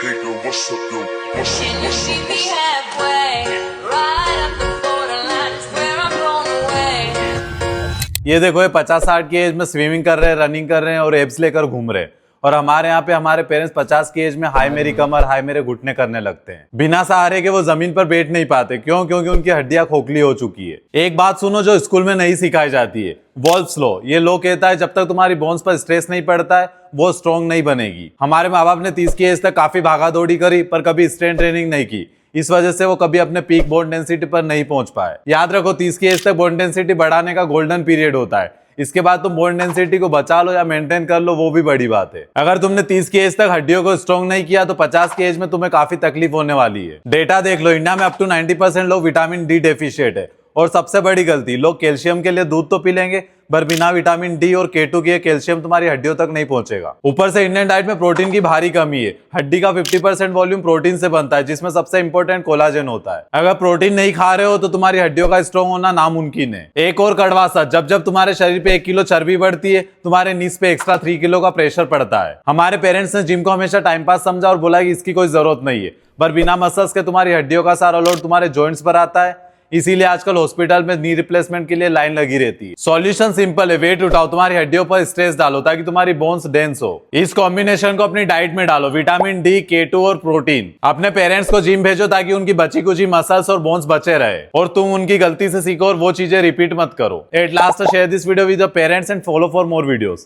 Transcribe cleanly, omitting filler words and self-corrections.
Hey girl, what's up, yo? What's up, Can you what's meet up, me what's up? halfway? Right up the borderline is where I'm blown away. ये देखो, ये 50-60 की as में swimming कर रहे हैं, running कर रहे हैं और एब्स लेकर घूम रहे हैं। और हमारे यहाँ पे हमारे पेरेंट्स 50 की एज में हाय मेरी कमर, हाय मेरे घुटने करने लगते हैं। बिना सहारे के वो जमीन पर बैठ नहीं पाते। क्यों? क्योंकि उनकी हड्डियां खोखली हो चुकी है। एक बात सुनो जो स्कूल में नहीं सिखाई जाती है, वॉल्फ्स लॉ। ये लॉ कहता है जब तक तुम्हारी बोन्स पर स्ट्रेस नहीं पड़ता है वो स्ट्रॉन्ग नहीं बनेगी। हमारे माँ बाप ने 30 की एज तक काफी भागा दौड़ी करी पर कभी स्ट्रेंथ ट्रेनिंग नहीं की। इस वजह से वो कभी अपने पीक बोन डेंसिटी पर नहीं पहुंच पाए। याद रखो, 30 की एज तक बोन डेंसिटी बढ़ाने का गोल्डन पीरियड होता है। इसके बाद तुम बोन डेंसिटी को बचा लो या मेंटेन कर लो, वो भी बड़ी बात है। अगर तुमने 30 की एज तक हड्डियों को स्ट्रॉन्ग नहीं किया तो 50 की एज में तुम्हें काफी तकलीफ होने वाली है। डेटा देख लो, इंडिया में अप टू 90% लोग विटामिन डी डेफिशिएट है। और सबसे बड़ी गलती, लोग कैल्शियम के लिए दूध तो पी लेंगे पर बिना विटामिन डी और K2 के कैल्शियम तुम्हारी हड्डियों तक नहीं पहुंचेगा। ऊपर से इंडियन डाइट में प्रोटीन की भारी कमी है। हड्डी का 50% वॉल्यूम प्रोटीन से बनता है, जिसमें सबसे इंपॉर्टेंट कोलाजन होता है। अगर प्रोटीन नहीं खा रहे हो तो तुम्हारी हड्डियों का स्ट्रॉन्ग होना नामुमकिन है। एक और कड़वा सच, जब जब तुम्हारे शरीर पे 1 किलो चर्बी बढ़ती है, तुम्हारे नीज पे एक्स्ट्रा 3 किलो का प्रेशर पड़ता है। हमारे पेरेंट्स ने जिम को हमेशा टाइम पास समझा और बोला कि इसकी कोई जरूरत नहीं है, पर बिना मसल्स के तुम्हारी हड्डियों का सारा लोड तुम्हारे जॉइंट्स पर आता है। इसीलिए आजकल हॉस्पिटल में नी रिप्लेसमेंट के लिए लाइन लगी रहती है। सॉल्यूशन सिंपल है, वेट उठाओ, तुम्हारी हड्डियों पर स्ट्रेस डालो ताकि तुम्हारी बोन्स डेंस हो। इस कॉम्बिनेशन को अपनी डाइट में डालो, विटामिन डी, K2 और प्रोटीन। अपने पेरेंट्स को जिम भेजो ताकि उनकी बची कुची मसल्स और बोन्स बचे रहे और तुम उनकी गलती से सीखो और वो चीजें रिपीट मत करो। At last share this video with your parents and follow for more videos.